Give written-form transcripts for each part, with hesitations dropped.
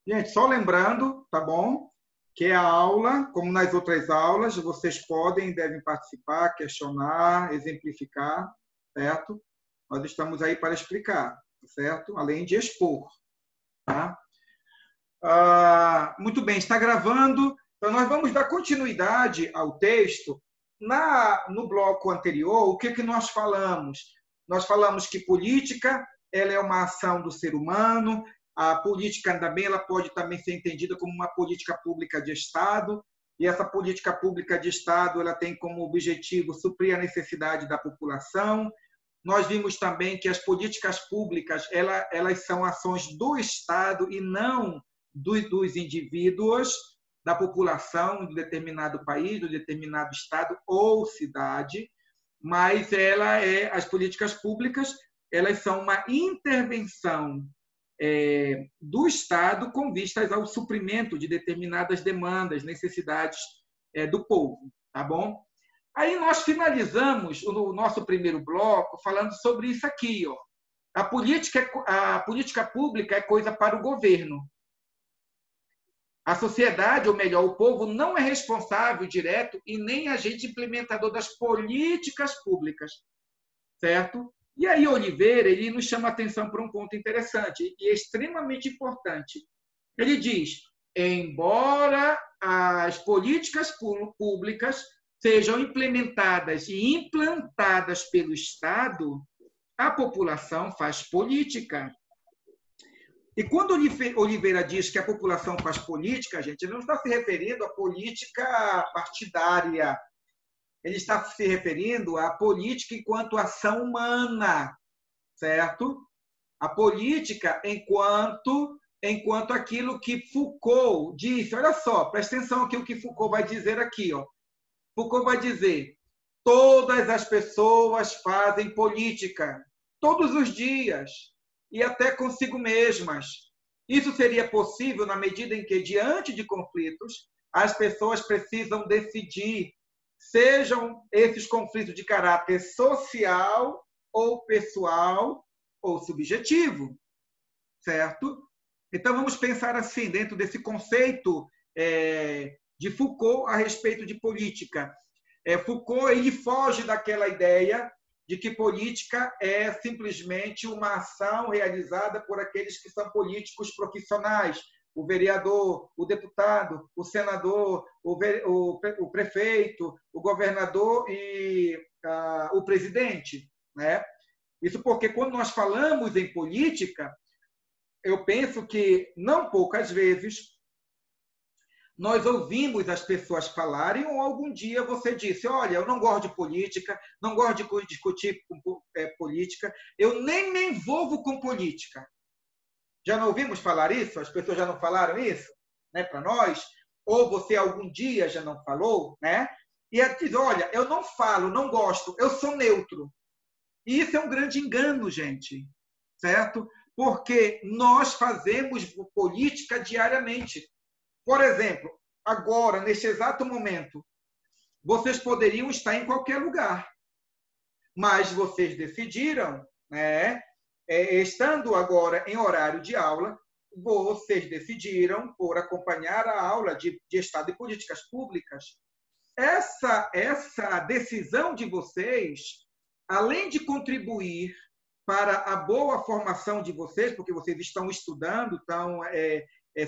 Gente, só lembrando, tá bom? Que a aula, como nas outras aulas, vocês podem e devem participar, questionar, exemplificar, certo? Nós estamos aí para explicar, certo? Além de expor, tá? Muito bem, está gravando. Então, nós vamos dar continuidade ao texto. No bloco anterior, o que nós falamos? Nós falamos que política ela é uma ação do ser humano, a política também ela pode também ser entendida como uma política pública de Estado, e essa política pública de Estado ela tem como objetivo suprir a necessidade da população. Nós vimos também que as políticas públicas elas são ações do Estado e não dos indivíduos, da população de determinado país, de determinado estado ou cidade, mas as políticas públicas elas são uma intervenção do Estado com vistas ao suprimento de determinadas demandas, necessidades do povo, tá bom? Aí nós finalizamos o nosso primeiro bloco falando sobre isso aqui, ó. A política pública é coisa para o governo. A sociedade, ou melhor, o povo, não é responsável direto e nem agente implementador das políticas públicas, certo? E aí, Oliveira, ele nos chama a atenção para um ponto interessante e extremamente importante. Ele diz, embora as políticas públicas sejam implementadas e implantadas pelo Estado, a população faz política. E quando Oliveira diz que a população faz política, gente, ele não está se referindo à política partidária. Ele está se referindo à política enquanto ação humana, certo? A política enquanto aquilo que Foucault disse. Olha só, presta atenção aqui o que Foucault vai dizer aqui. Ó. Foucault vai dizer, todas as pessoas fazem política, todos os dias, e até consigo mesmas. Isso seria possível na medida em que, diante de conflitos, as pessoas precisam decidir, sejam esses conflitos de caráter social ou pessoal ou subjetivo, certo? Então, vamos pensar assim, dentro desse conceito de Foucault a respeito de política. Foucault ele foge daquela ideia de que política é simplesmente uma ação realizada por aqueles que são políticos profissionais, o vereador, o deputado, o senador, o prefeito, o governador e o presidente, né? Isso porque quando nós falamos em política, eu penso que não poucas vezes nós ouvimos as pessoas falarem, ou algum dia você disse, olha, eu não gosto de política, não gosto de discutir política, eu nem me envolvo com política. Já não ouvimos falar isso? As pessoas já não falaram isso, né, para nós? Ou você algum dia já não falou, né? E ela diz, olha, eu não falo, não gosto, eu sou neutro. E isso é um grande engano, gente, certo? Porque nós fazemos política diariamente. Por exemplo, agora, neste exato momento, vocês poderiam estar em qualquer lugar, mas vocês decidiram, né, estando agora em horário de aula, vocês decidiram por acompanhar a aula de Estado e Políticas Públicas. Essa decisão de vocês, além de contribuir para a boa formação de vocês, porque vocês estão estudando, estão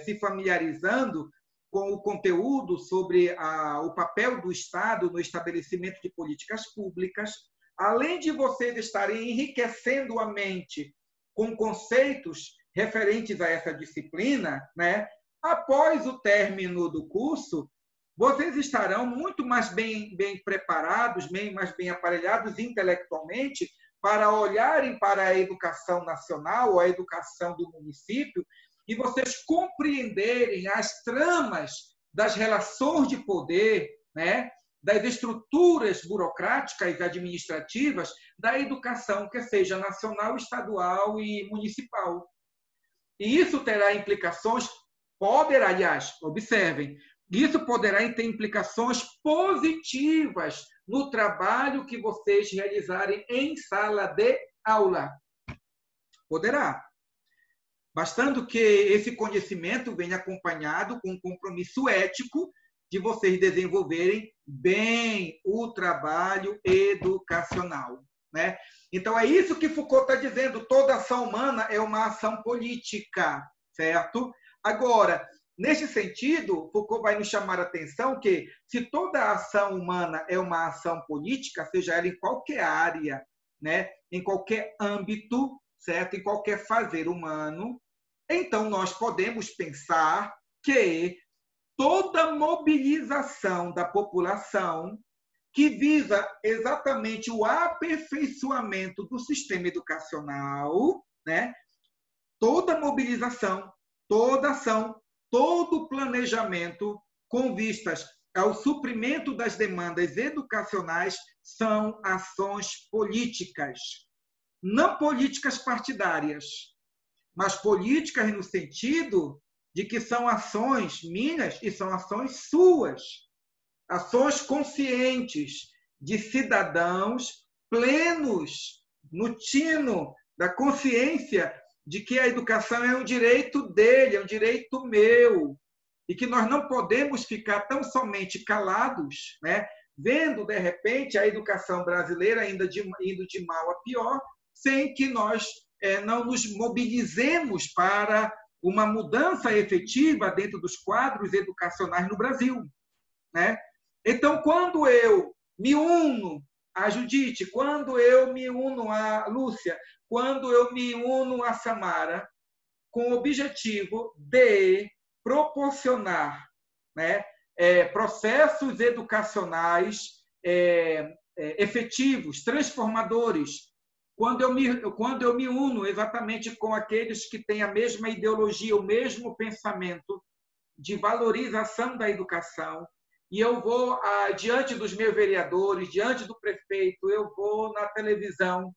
se familiarizando com o conteúdo sobre o papel do Estado no estabelecimento de políticas públicas, além de vocês estarem enriquecendo a mente com conceitos referentes a essa disciplina, né? Após o término do curso, vocês estarão muito mais bem preparados, mais bem aparelhados intelectualmente para olharem para a educação nacional ou a educação do município e vocês compreenderem as tramas das relações de poder, né, das estruturas burocráticas e administrativas da educação, que seja nacional, estadual e municipal. E isso terá implicações, aliás, observem, isso poderá ter implicações positivas no trabalho que vocês realizarem em sala de aula. Poderá. bastando que esse conhecimento venha acompanhado com um compromisso ético de vocês desenvolverem bem o trabalho educacional, né? Então, é isso que Foucault está dizendo. Toda ação humana é uma ação política, certo? Agora, nesse sentido, Foucault vai nos chamar a atenção que, se toda ação humana é uma ação política, seja ela em qualquer área, né? Em qualquer âmbito, certo? Em qualquer fazer humano, então nós podemos pensar que toda mobilização da população que visa exatamente o aperfeiçoamento do sistema educacional, né? Toda mobilização, toda ação, todo planejamento com vistas ao suprimento das demandas educacionais são ações políticas, não políticas partidárias, mas políticas no sentido de que são ações minhas e são ações suas, ações conscientes de cidadãos plenos no tino da consciência de que a educação é um direito dele, é um direito meu, e que nós não podemos ficar tão somente calados, né, vendo, de repente, a educação brasileira indo de mal a pior, sem que nós não nos mobilizemos para uma mudança efetiva dentro dos quadros educacionais no Brasil, né? Então, quando eu me uno a Judite, quando eu me uno a Lúcia, quando eu me uno a Samara, com o objetivo de proporcionar, né, processos educacionais efetivos, transformadores, quando eu me uno exatamente com aqueles que têm a mesma ideologia, o mesmo pensamento de valorização da educação, e eu vou diante dos meus vereadores, diante do prefeito, eu vou na televisão,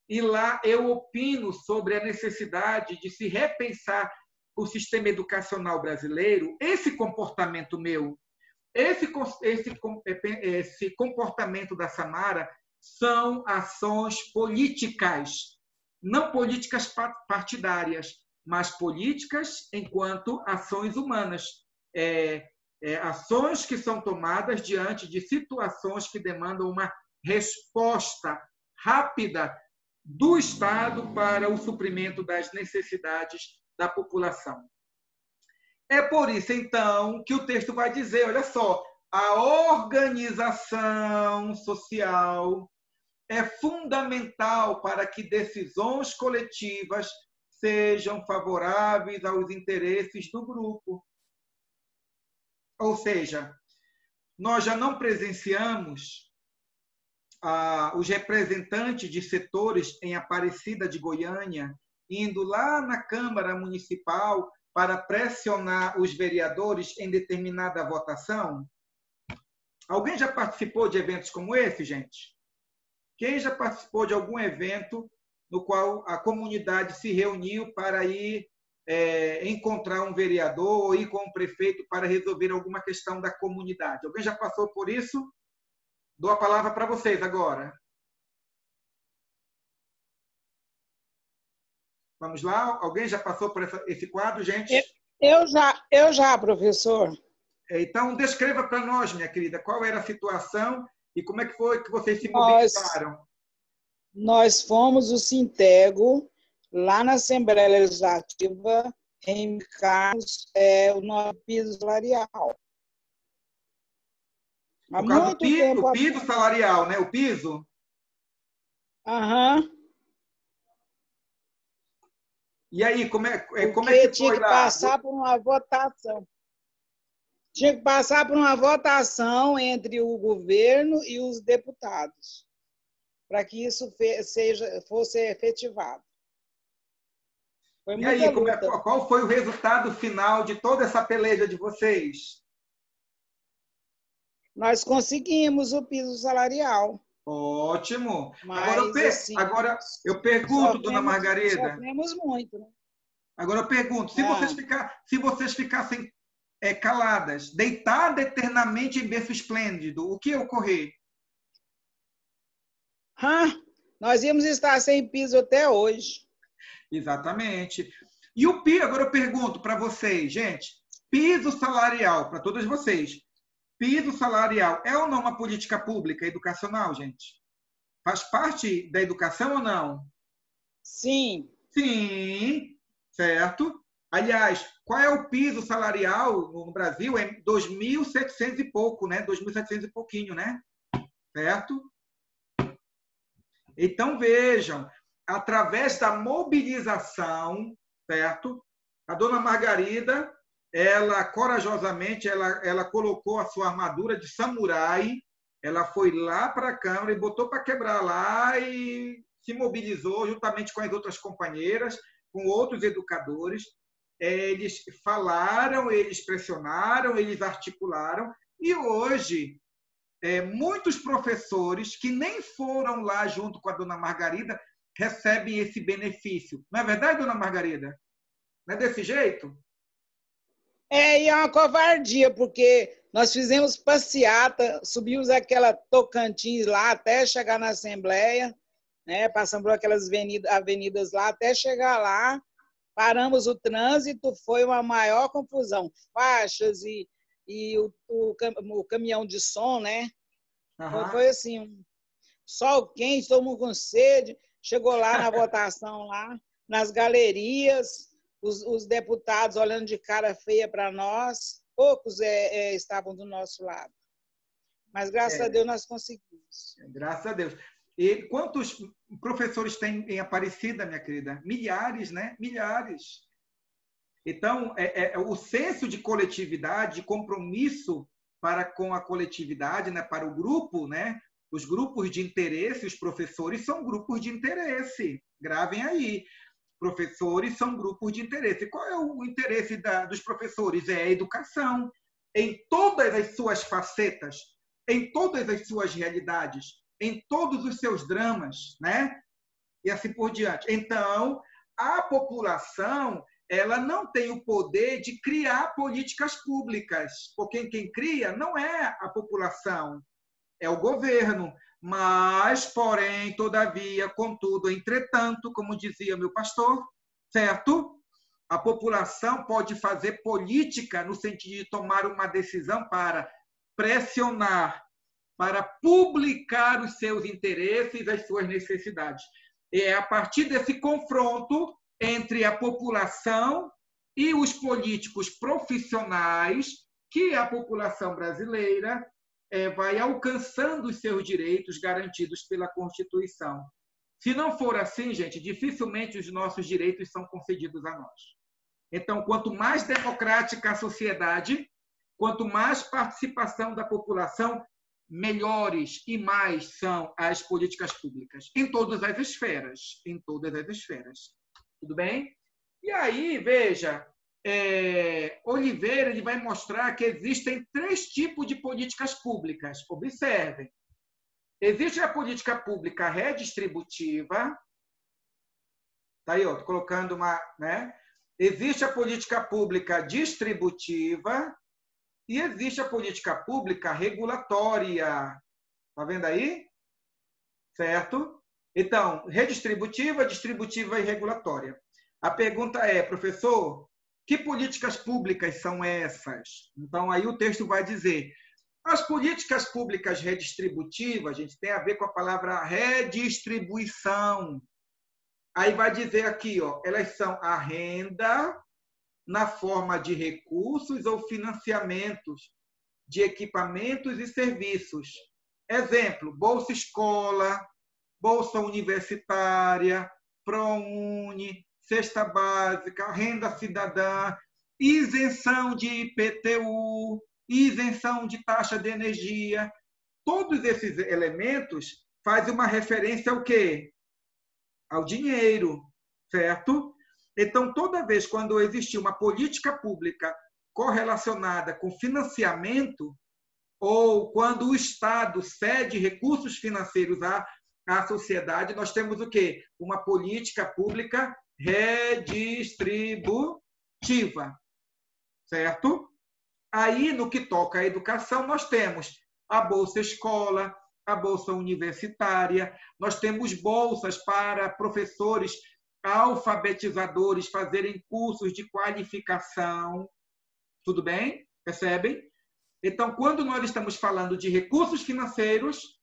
e lá eu opino sobre a necessidade de se repensar o sistema educacional brasileiro, esse comportamento meu, esse comportamento da Samara são ações políticas, não políticas partidárias, mas políticas enquanto ações humanas. Ações que são tomadas diante de situações que demandam uma resposta rápida do Estado para o suprimento das necessidades da população. É por isso, então, que o texto vai dizer, olha só, a organização social é fundamental para que decisões coletivas sejam favoráveis aos interesses do grupo. Ou seja, nós já não presenciamos os representantes de setores em Aparecida de Goiânia indo lá na Câmara Municipal para pressionar os vereadores em determinada votação? Alguém já participou de eventos como esse, gente? Quem já participou de algum evento no qual a comunidade se reuniu para ir encontrar um vereador ou ir com um prefeito para resolver alguma questão da comunidade? Alguém já passou por isso? Dou a palavra para vocês agora. Vamos lá? Alguém já passou por esse quadro, gente? Eu já, professor. Então, descreva para nós, minha querida, qual era a situação e como é que foi que vocês se mobilizaram. Nós fomos o Sintego, lá na Assembleia Legislativa, reivindicarmos o nosso piso salarial. Há muito tempo. O piso salarial, né? O piso? Aham. E aí, como é que tinha que passar por uma votação. Tinha que passar por uma votação entre o governo e os deputados, para que isso fosse efetivado. E aí, qual foi o resultado final de toda essa peleja de vocês? Nós conseguimos o piso salarial. Ótimo. Mas, agora eu pergunto, dona Margarida. Sofremos muito, né? Agora eu pergunto, se vocês ficassem caladas, deitadas eternamente em berço esplêndido, o que ia ocorrer? Nós íamos estar sem piso até hoje. Exatamente. E o piso, agora eu pergunto para vocês, gente, piso salarial, para todos vocês, piso salarial é ou não uma política pública educacional, gente? Faz parte da educação ou não? Sim. Sim, certo? Aliás, qual é o piso salarial no Brasil? É 2.700 e pouco, né? 2.700 e pouquinho, né? Certo? Então, vejam, através da mobilização, certo? A dona Margarida, ela corajosamente, ela colocou a sua armadura de samurai, ela foi lá para a Câmara e botou para quebrar lá e se mobilizou juntamente com as outras companheiras, com outros educadores. Eles falaram, eles pressionaram, eles articularam, e hoje muitos professores que nem foram lá junto com a dona Margarida recebem esse benefício. Não é verdade, dona Margarida? Não é desse jeito? E é uma covardia, porque nós fizemos passeata, subimos aquela Tocantins lá até chegar na Assembleia, né? Passamos por aquelas avenidas lá até chegar lá, paramos o trânsito, foi uma maior confusão. Faixas e o caminhão de som, né? Uhum. Foi assim, sol quente, todo mundo com sede. Chegou lá na votação, lá nas galerias, os deputados olhando de cara feia para nós, poucos estavam do nosso lado. Mas, graças a Deus, nós conseguimos. Graças a Deus. E quantos professores tem em Aparecida, minha querida? Milhares, né? Milhares. Então, o senso de coletividade, de compromisso para com a coletividade, né? Para o grupo, né? Os grupos de interesse, os professores são grupos de interesse. Gravem aí. Professores são grupos de interesse. Qual é o interesse dos professores? É a educação, em todas as suas facetas, em todas as suas realidades, em todos os seus dramas, né? E assim por diante. Então, a população, ela não tem o poder de criar políticas públicas, porque quem cria não é a população, é o governo. Mas, porém, todavia, contudo, entretanto, como dizia meu pastor, certo? A população pode fazer política no sentido de tomar uma decisão para pressionar, para publicar os seus interesses e as suas necessidades. E é a partir desse confronto entre a população e os políticos profissionais que a população brasileira vai alcançando os seus direitos garantidos pela Constituição. Se não for assim, gente, dificilmente os nossos direitos são concedidos a nós. Então, quanto mais democrática a sociedade, quanto mais participação da população, melhores e mais são as políticas públicas, em todas as esferas, em todas as esferas. Tudo bem? E aí, veja, Oliveira ele vai mostrar que existem 3 tipos de políticas públicas. Observem. Existe a política pública redistributiva. Tá aí, estou colocando uma, né? Existe a política pública distributiva e existe a política pública regulatória. Tá vendo aí? Certo? Então, redistributiva, distributiva e regulatória. A pergunta é, professor, que políticas públicas são essas? Então, aí o texto vai dizer, as políticas públicas redistributivas, a gente tem a ver com a palavra redistribuição. Aí vai dizer aqui, elas são a renda na forma de recursos ou financiamentos de equipamentos e serviços. Exemplo, Bolsa Escola, Bolsa Universitária, ProUni, Cesta Básica, Renda Cidadã, isenção de IPTU, isenção de taxa de energia. Todos esses elementos fazem uma referência ao quê? Ao dinheiro, certo? Então, toda vez quando existir uma política pública correlacionada com financiamento, ou quando o Estado cede recursos financeiros à sociedade, nós temos o quê? Uma política pública redistributiva, certo? Aí, no que toca à educação, nós temos a Bolsa Escola, a Bolsa Universitária, nós temos bolsas para professores alfabetizadores fazerem cursos de qualificação. Tudo bem? Percebem? Então, quando nós estamos falando de recursos financeiros,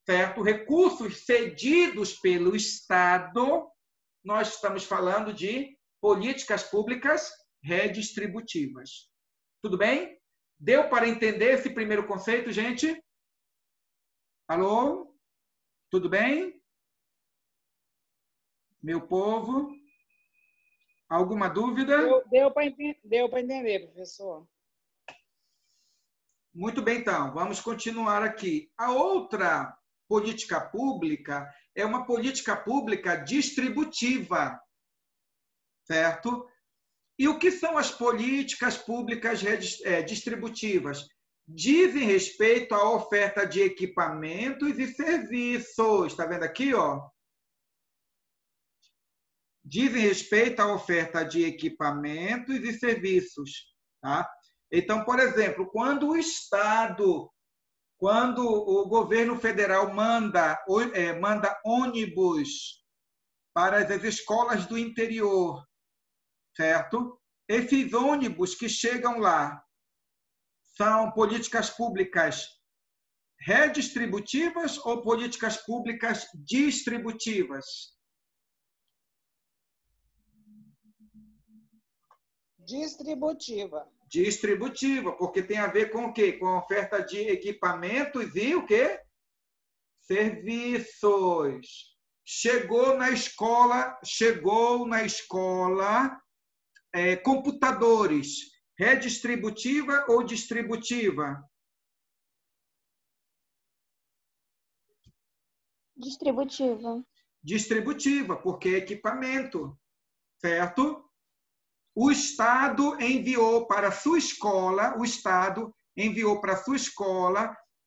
certo? Recursos cedidos pelo Estado, nós estamos falando de políticas públicas redistributivas. Tudo bem? Deu para entender esse primeiro conceito, gente? Alô? Tudo bem? Meu povo? Alguma dúvida? Deu para entender, professor. Muito bem, então. Vamos continuar aqui. A outra política pública é uma política pública distributiva, certo? E o que são as políticas públicas distributivas? Dizem respeito à oferta de equipamentos e serviços. Está vendo aqui, ó? Dizem respeito à oferta de equipamentos e serviços, tá? Então, por exemplo, quando o governo federal manda ônibus para as escolas do interior, certo? Esses ônibus que chegam lá são políticas públicas redistributivas ou políticas públicas distributivas? Distributiva. Distributiva, porque tem a ver com o quê? Com a oferta de equipamentos e o quê? Serviços. Chegou na escola computadores. Redistributiva ou distributiva? Distributiva. Distributiva, porque é equipamento, certo? O Estado enviou para a sua escola,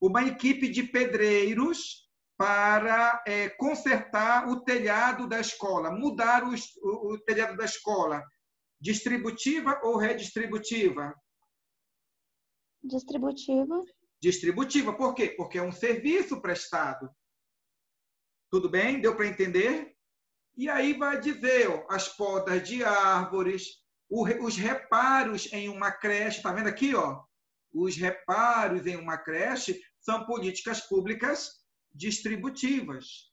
uma equipe de pedreiros para consertar o telhado da escola, mudar o telhado da escola. Distributiva ou redistributiva? Distributiva. Distributiva. Por quê? Porque é um serviço prestado. Tudo bem? Deu para entender? E aí vai dizer, ó, as podas de árvores, os reparos em uma creche, está vendo aqui, ó? Os reparos em uma creche são políticas públicas distributivas.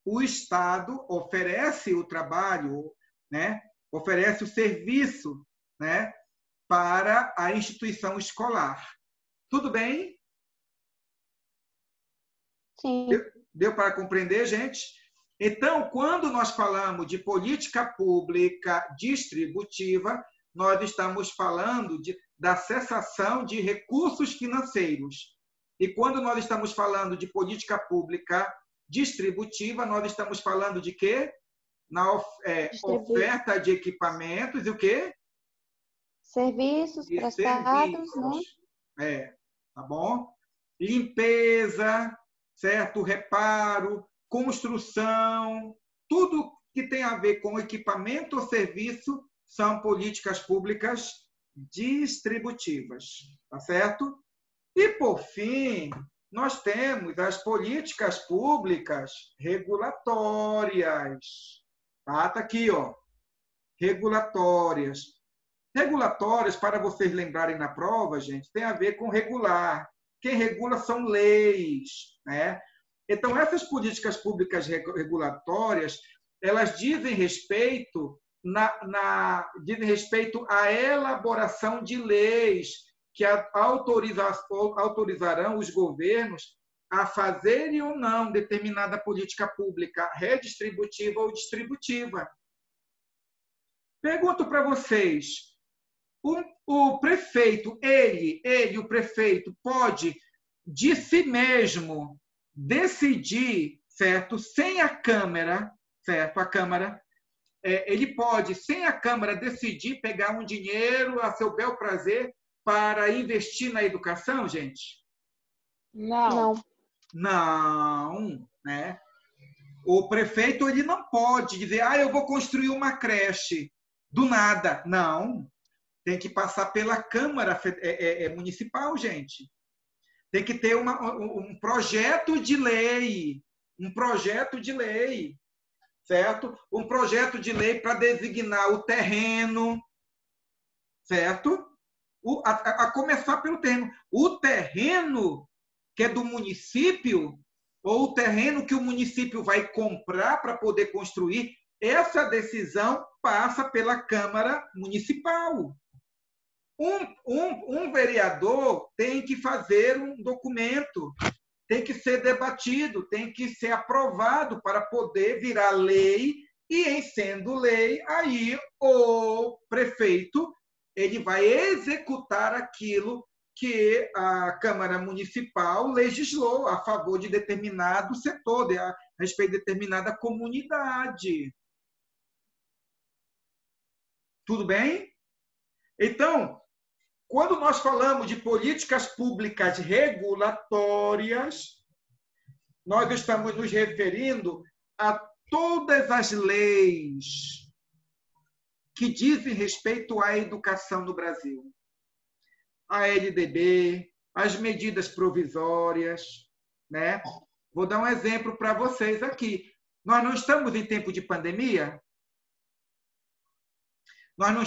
O Estado oferece o trabalho, né? Oferece o serviço, né? Para a instituição escolar. Tudo bem? Sim. Deu para compreender, gente? Então, quando nós falamos de política pública distributiva, nós estamos falando da cessação de recursos financeiros. E quando nós estamos falando de política pública distributiva, nós estamos falando de quê? Na oferta de equipamentos e o quê? Serviços prestados, né? Tá bom? Limpeza, certo? Reparo, construção, tudo que tem a ver com equipamento ou serviço são políticas públicas distributivas, tá certo? E, por fim, nós temos as políticas públicas regulatórias. Tá aqui, ó. Regulatórias. Regulatórias, para vocês lembrarem na prova, gente, tem a ver com regular. Quem regula são leis, né? Então, essas políticas públicas regulatórias, elas dizem respeito à elaboração de leis que autorizarão os governos a fazerem ou não determinada política pública redistributiva ou distributiva. Pergunto para vocês, o prefeito, o prefeito, pode, de si mesmo, decidir, certo? Sem a Câmara, certo? A Câmara, ele pode, sem a Câmara, decidir pegar um dinheiro a seu bel prazer para investir na educação, gente? Não. Não, né? O prefeito, ele não pode dizer, eu vou construir uma creche do nada. Não. Tem que passar pela Câmara Municipal, gente. Tem que ter um projeto de lei. Um projeto de lei. certo? Um projeto de lei para designar o terreno, certo? A começar pelo terreno. O terreno que é do município, ou o terreno que o município vai comprar para poder construir, essa decisão passa pela Câmara Municipal. Um vereador tem que fazer um documento, tem que ser debatido, tem que ser aprovado para poder virar lei, e em sendo lei, aí o prefeito ele vai executar aquilo que a Câmara Municipal legislou a favor de determinado setor, a respeito de determinada comunidade. Tudo bem? Então, quando nós falamos de políticas públicas regulatórias, nós estamos nos referindo a todas as leis que dizem respeito à educação no Brasil. A LDB, as medidas provisórias, né? Vou dar um exemplo para vocês aqui. Nós não estamos em tempo de pandemia? Nós não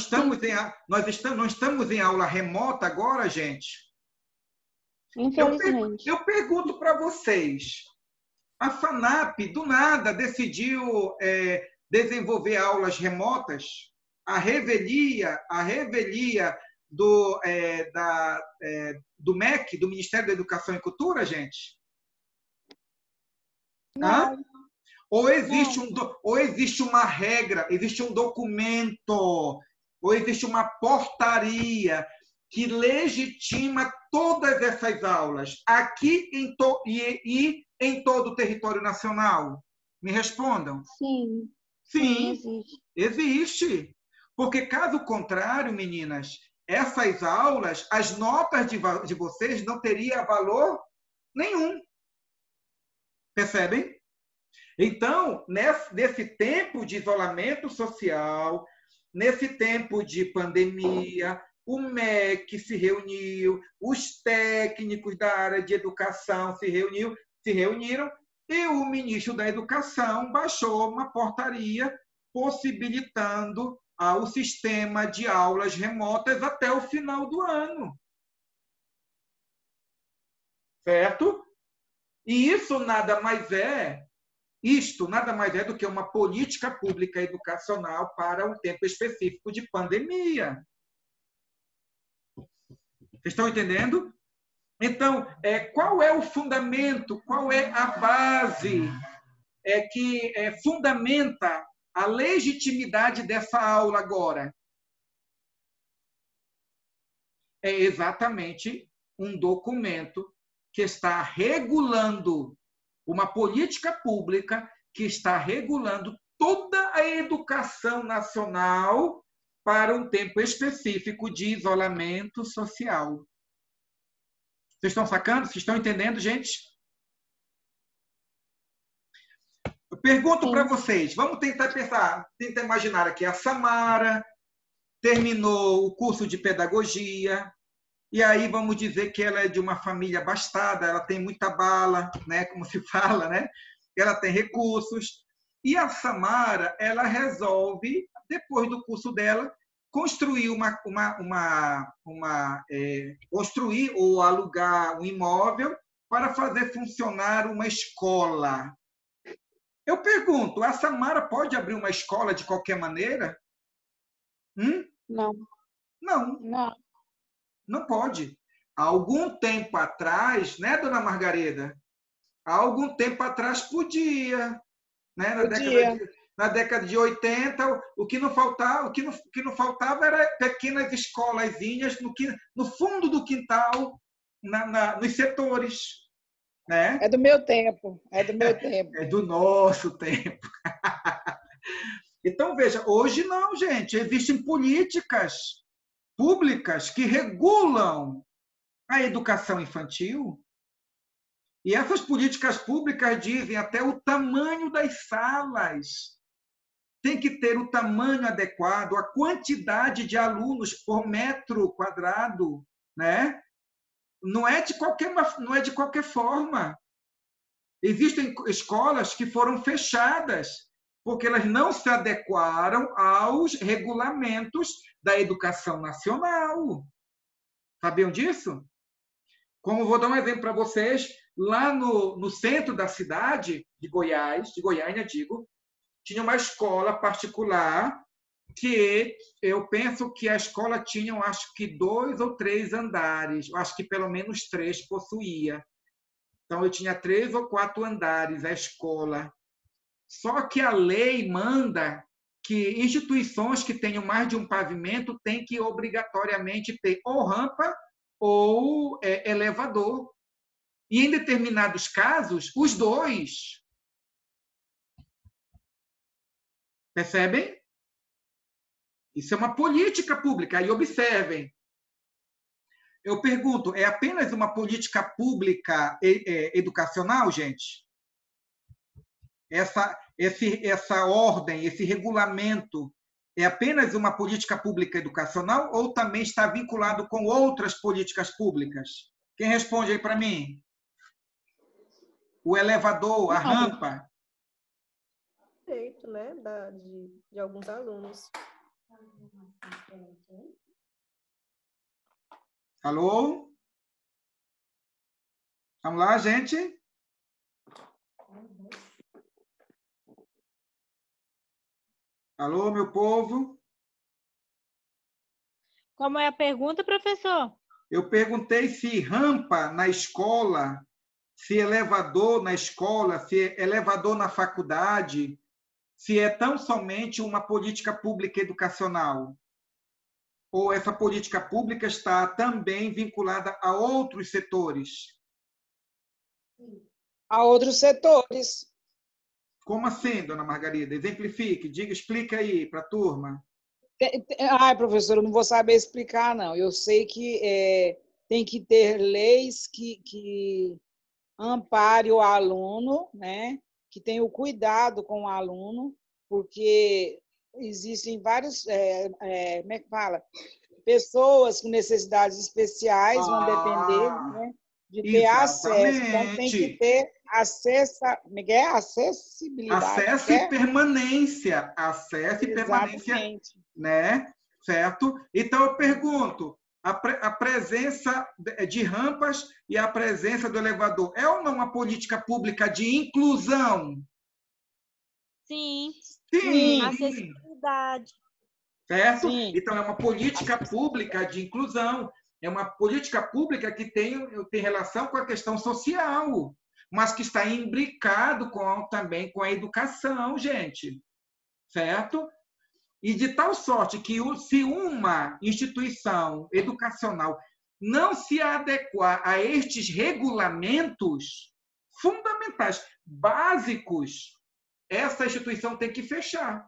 estamos em aula remota agora, gente? Infelizmente. Eu pergunto para vocês, a FANAP, do nada, decidiu desenvolver aulas remotas? A revelia do MEC, do Ministério da Educação e Cultura, gente? Não. Ou existe uma regra, existe um documento, ou existe uma portaria que legitima todas essas aulas, aqui e em todo o território nacional? Me respondam. Sim. Sim, existe. Existe. Porque, caso contrário, meninas, essas aulas, as notas de vocês não teriam valor nenhum. Percebem? Então, nesse tempo de isolamento social, nesse tempo de pandemia, o MEC se reuniu, os técnicos da área de educação se reuniram, e o ministro da Educação baixou uma portaria possibilitando o sistema de aulas remotas até o final do ano. Certo? E isto nada mais é do que uma política pública educacional para um tempo específico de pandemia. Vocês estão entendendo? Então, qual é o fundamento, qual é a base que fundamenta a legitimidade dessa aula agora? É exatamente um documento que está regulando uma política pública que está regulando toda a educação nacional para um tempo específico de isolamento social. Vocês estão sacando? Vocês estão entendendo, gente? Eu pergunto para vocês, vamos tentar imaginar aqui. A Samara terminou o curso de pedagogia, e aí vamos dizer que ela é de uma família abastada, ela tem muita bala, né, como se fala, né? Ela tem recursos. E a Samara, ela resolve, depois do curso dela, construir construir ou alugar um imóvel para fazer funcionar uma escola. Eu pergunto, a Samara pode abrir uma escola de qualquer maneira? Não. Não. Não pode. Há algum tempo atrás, né, dona Margarida? Há algum tempo atrás podia. Né? Na década de 80, o que não faltava era pequenas escolazinhas no fundo do quintal, nos setores. Né? É do meu tempo. É do nosso tempo. Então, veja, hoje não, gente. Existem políticas públicas que regulam a educação infantil. E essas políticas públicas dizem até o tamanho das salas. Tem que ter o tamanho adequado, a quantidade de alunos por metro quadrado, né? Não é de qualquer forma. Existem escolas que foram fechadas porque elas não se adequaram aos regulamentos da educação nacional. Sabiam disso? Como vou dar um exemplo para vocês, lá no centro da cidade de Goiás, de Goiânia, digo, tinha uma escola particular que eu penso que a escola tinha, acho que 2 ou 3 andares, eu acho que pelo menos 3 possuía. Então, eu tinha 3 ou 4 andares a escola. Só que a lei manda que instituições que tenham mais de um pavimento têm que obrigatoriamente ter ou rampa ou elevador. E, em determinados casos, os dois. Percebem? Isso é uma política pública. E observem. Eu pergunto, é apenas uma política pública educacional, gente? Essa ordem, esse regulamento, é apenas uma política pública educacional ou também está vinculado com outras políticas públicas? Quem responde aí para mim? O elevador, a rampa? Direito, né, de alguns alunos. Alô? Vamos lá, gente? Alô, meu povo? Como é a pergunta, professor? Eu perguntei se rampa na escola, se elevador na escola, se elevador na faculdade, se é tão somente uma política pública educacional. Ou essa política pública está também vinculada a outros setores? A outros setores. Como assim, dona Margarida? Exemplifique, explica aí para a turma. Ai, professor, eu não vou saber explicar, não. Eu sei que tem que ter leis que ampare o aluno, né? Que tenha o cuidado com o aluno, porque existem vários, como é que fala? Pessoas com necessidades especiais vão depender, né, de ter acesso. Então, tem que ter acessibilidade. Acesso e permanência. Acesso e permanência, né? Certo? Então, eu pergunto, a presença de rampas e a presença do elevador é ou não uma política pública de inclusão? Sim. Sim. Acessibilidade. Certo? Sim. Então, é uma política pública de inclusão. É uma política pública que tem relação com a questão social, mas que está imbricado também com a educação, gente. Certo? E de tal sorte que, se uma instituição educacional não se adequar a estes regulamentos fundamentais, básicos, essa instituição tem que fechar.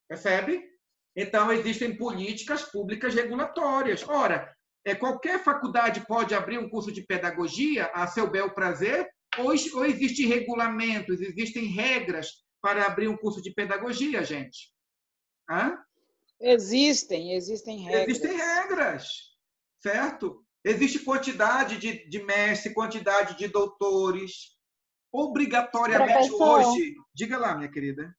Percebe? Então, existem políticas públicas regulatórias. Ora, qualquer faculdade pode abrir um curso de pedagogia a seu bel prazer, ou existem regulamentos, existem regras para abrir um curso de pedagogia, gente? Hã? Existem regras. Existem regras, certo? Existe quantidade de mestres, quantidade de doutores. Obrigatoriamente hoje... Diga lá, minha querida.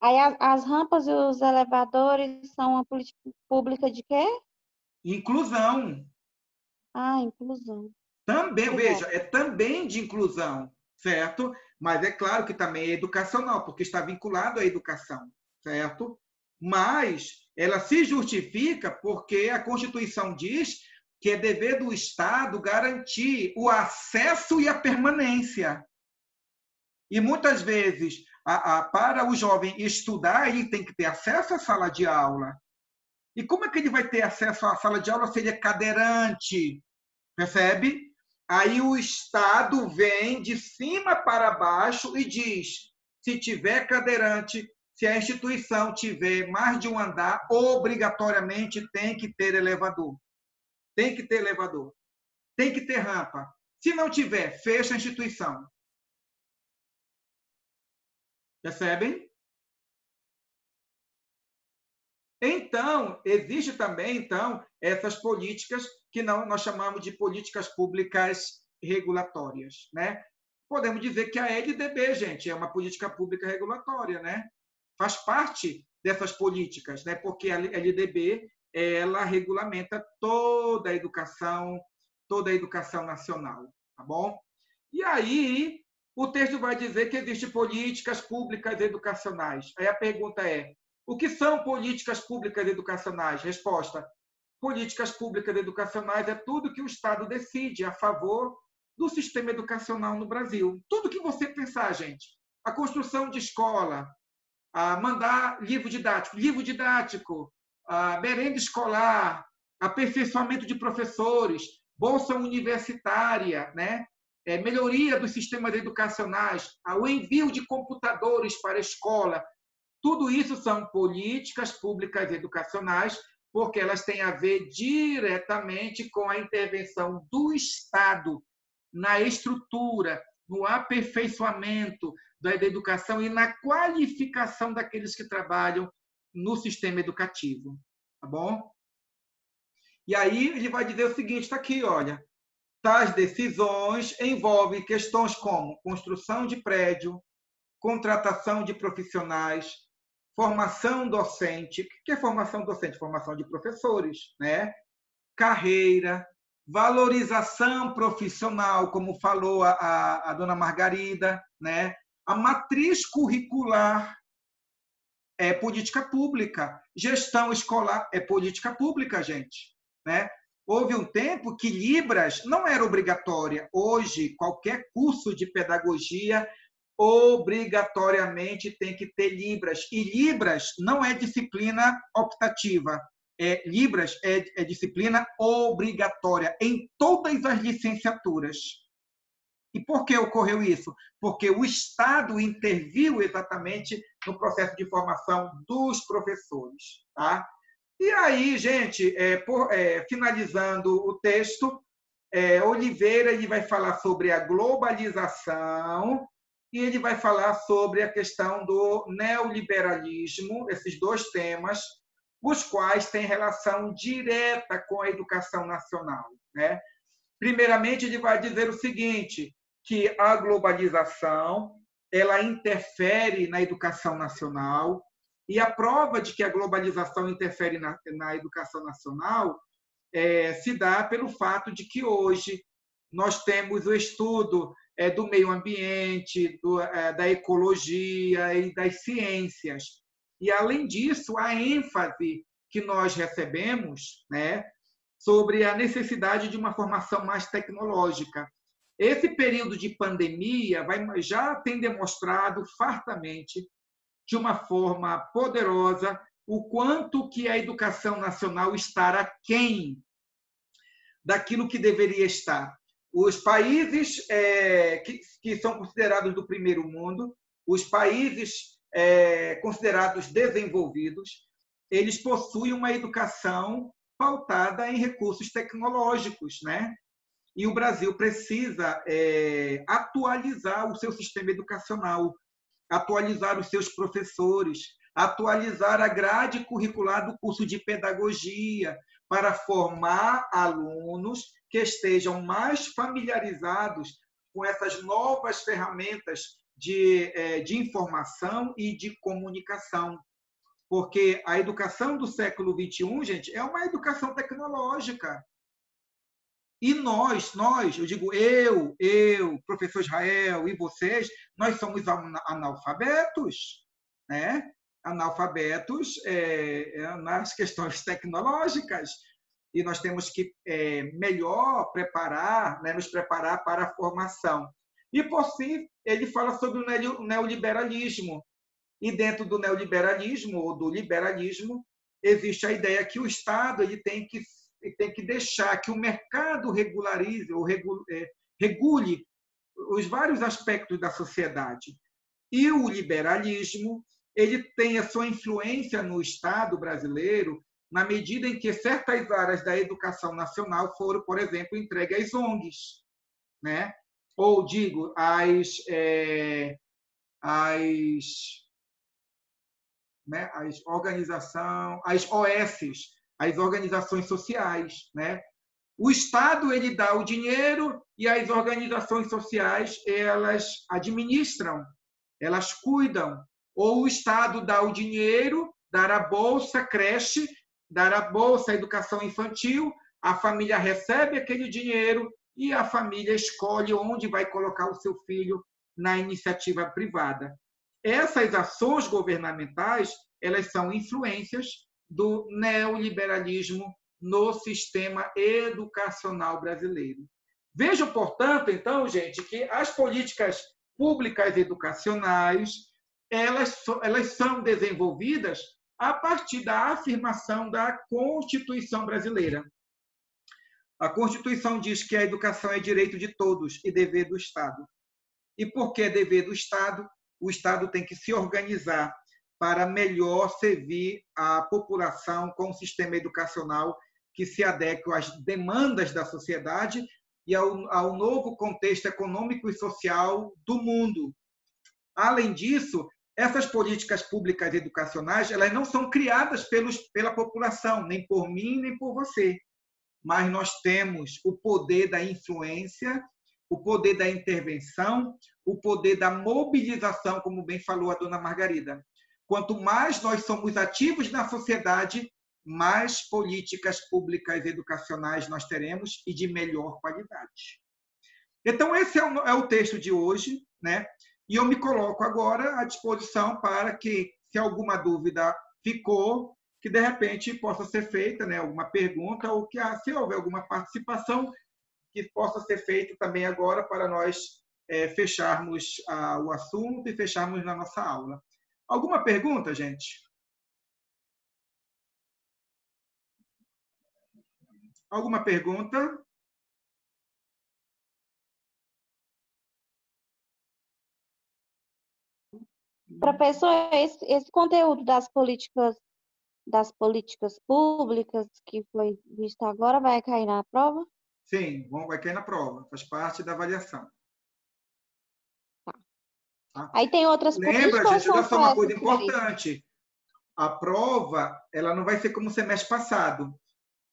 Aí as rampas e os elevadores são uma política pública de quê? Inclusão. Ah, inclusão. Também, veja, é também de inclusão, certo? Mas é claro que também é educacional, porque está vinculado à educação, certo? Mas ela se justifica porque a Constituição diz que é dever do Estado garantir o acesso e a permanência. E muitas vezes, para o jovem estudar, ele tem que ter acesso à sala de aula. E como é que ele vai ter acesso à sala de aula se ele é cadeirante? Percebe? Aí o Estado vem de cima para baixo e diz: se tiver cadeirante, se a instituição tiver mais de um andar, obrigatoriamente tem que ter elevador. Tem que ter elevador. Tem que ter rampa. Se não tiver, fecha a instituição. Percebem? Então, existe também essas políticas que nós chamamos de políticas públicas regulatórias, né? podemos dizer que a LDB, gente, é uma política pública regulatória, né? Faz parte dessas políticas, né? Porque a LDB ela regulamenta toda a educação nacional, tá bom? E aí o texto vai dizer que existem políticas públicas educacionais. Aí a pergunta é: o que são políticas públicas educacionais? Resposta: políticas públicas educacionais é tudo que o Estado decide a favor do sistema educacional no Brasil. Tudo que você pensar, gente. A construção de escola, a mandar livro didático, a merenda escolar, aperfeiçoamento de professores, bolsa universitária, né? Melhoria dos sistemas educacionais, o envio de computadores para a escola. Tudo isso são políticas públicas educacionais, porque elas têm a ver diretamente com a intervenção do Estado na estrutura, no aperfeiçoamento da educação e na qualificação daqueles que trabalham no sistema educativo. Tá bom? E aí ele vai dizer o seguinte, está aqui, olha, tais decisões envolvem questões como construção de prédio, contratação de profissionais, formação docente. O que é formação docente? Formação de professores, né? Carreira, valorização profissional, como falou a dona Margarida, né? A matriz curricular é política pública, gestão escolar é política pública, gente, né? Houve um tempo que Libras não era obrigatória. Hoje, qualquer curso de pedagogia obrigatoriamente tem que ter Libras. E Libras não é disciplina optativa. Libras é disciplina obrigatória em todas as licenciaturas. E por que ocorreu isso? Porque o Estado interviu exatamente no processo de formação dos professores. Tá? E aí, gente, finalizando o texto, Oliveira ele vai falar sobre a globalização e ele vai falar sobre a questão do neoliberalismo, esses dois temas, os quais têm relação direta com a educação nacional, né? Primeiramente, ele vai dizer o seguinte, que a globalização ela interfere na educação nacional, e a prova de que a globalização interfere na educação nacional se dá pelo fato de que hoje nós temos o estudo do meio ambiente, da ecologia e das ciências. E, além disso, a ênfase que nós recebemos, né, sobre a necessidade de uma formação mais tecnológica. Esse período de pandemia já tem demonstrado fartamente, de uma forma poderosa, o quanto que a educação nacional está aquém daquilo que deveria estar. Os países que são considerados do primeiro mundo, os países considerados desenvolvidos, eles possuem uma educação pautada em recursos tecnológicos, né? E o Brasil precisa atualizar o seu sistema educacional, atualizar os seus professores, atualizar a grade curricular do curso de pedagogia para formar alunos que estejam mais familiarizados com essas novas ferramentas de informação e de comunicação. Porque a educação do século XXI, gente, é uma educação tecnológica. E nós, eu digo eu, professor Israel e vocês, nós somos analfabetos, né? Analfabetos nas questões tecnológicas. E nós temos que melhor preparar, né? Nos preparar para a formação. E, por fim, ele fala sobre o neoliberalismo. E dentro do neoliberalismo ou do liberalismo, existe a ideia que o Estado ele tem que deixar que o mercado regularize ou regule os vários aspectos da sociedade. E o liberalismo ele tem a sua influência no Estado brasileiro na medida em que certas áreas da educação nacional foram, por exemplo, entregues às ONGs, né? Ou, digo, as organizações, as OSs, as organizações sociais, né? O Estado ele dá o dinheiro e as organizações sociais elas administram, elas cuidam. Ou o Estado dá o dinheiro, dar a bolsa creche, dar a bolsa educação infantil, a família recebe aquele dinheiro e a família escolhe onde vai colocar o seu filho na iniciativa privada. Essas ações governamentais, elas são influências do neoliberalismo no sistema educacional brasileiro. Vejam, portanto, então, gente, que as políticas públicas educacionais, elas são desenvolvidas a partir da afirmação da Constituição brasileira. A Constituição diz que a educação é direito de todos e dever do Estado. E por que é dever do Estado? O Estado tem que se organizar para melhor servir a população com um sistema educacional que se adeque às demandas da sociedade e ao novo contexto econômico e social do mundo. Além disso, essas políticas públicas educacionais, elas não são criadas pela população, nem por mim, nem por você. Mas nós temos o poder da influência, o poder da intervenção, o poder da mobilização, como bem falou a dona Margarida. Quanto mais nós somos ativos na sociedade, mais políticas públicas educacionais nós teremos e de melhor qualidade. Então, esse é o texto de hoje, né? E eu me coloco agora à disposição para que, se alguma dúvida ficou, que de repente possa ser feita, né, alguma pergunta, ou que, se houver alguma participação, que possa ser feita também agora para nós fecharmos o assunto e fecharmos na nossa aula. Alguma pergunta, gente? Alguma pergunta? Professor, esse conteúdo das políticas públicas que foi visto agora vai cair na prova? Sim, vai cair na prova, faz parte da avaliação. Tá. Aí tem outras políticas. Lembra, gente, olha só uma coisa importante. A prova, ela não vai ser como o semestre passado.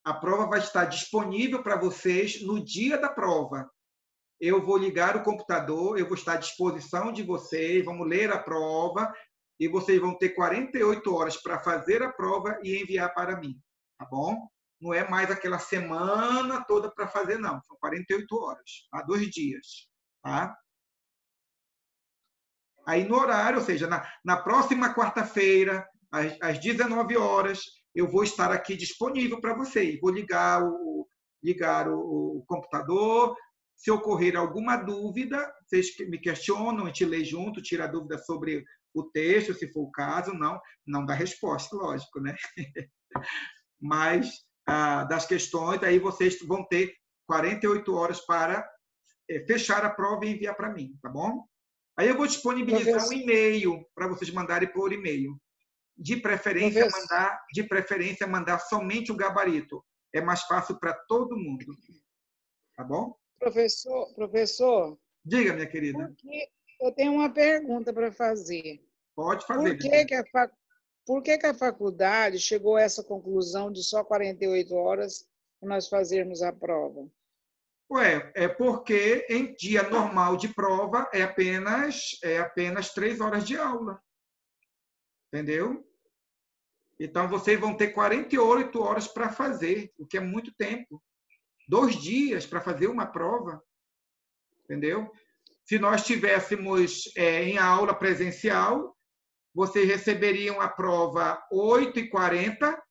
A prova vai estar disponível para vocês no dia da prova. Eu vou ligar o computador, eu vou estar à disposição de vocês, vamos ler a prova e vocês vão ter 48 horas para fazer a prova e enviar para mim, tá bom? Não é mais aquela semana toda para fazer, não. São 48 horas, há 2 dias, tá? Aí no horário, ou seja, na próxima quarta-feira, às 19 horas, eu vou estar aqui disponível para vocês. Vou ligar o computador. Se ocorrer alguma dúvida, vocês me questionam, a gente lê junto, tira a dúvida sobre o texto, se for o caso, não dá resposta, lógico, né? Mas das questões, aí vocês vão ter 48 horas para fechar a prova e enviar para mim, tá bom? Aí eu vou disponibilizar um e-mail para vocês mandarem por e-mail. De preferência, mandar somente o gabarito. É mais fácil para todo mundo. Tá bom? Professor. Diga, minha querida. Eu tenho uma pergunta para fazer. Pode fazer. Por que a faculdade chegou a essa conclusão de só 48 horas para nós fazermos a prova? É porque em dia normal de prova é apenas 3 horas de aula. Entendeu? Então, vocês vão ter 48 horas para fazer, o que é muito tempo. 2 dias para fazer uma prova. Entendeu? Se nós estivéssemos em aula presencial, vocês receberiam a prova às 8h40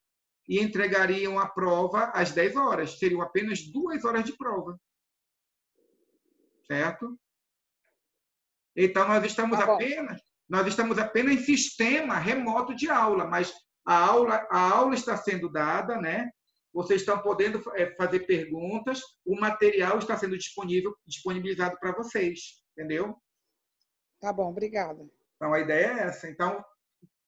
e entregariam a prova às 10 horas. Seriam apenas 2 horas de prova. Certo? Então, nós estamos apenas em sistema remoto de aula, mas a aula está sendo dada, né? Vocês estão podendo fazer perguntas, o material está sendo disponibilizado para vocês, entendeu? Tá bom, obrigada. Então, a ideia é essa. Então,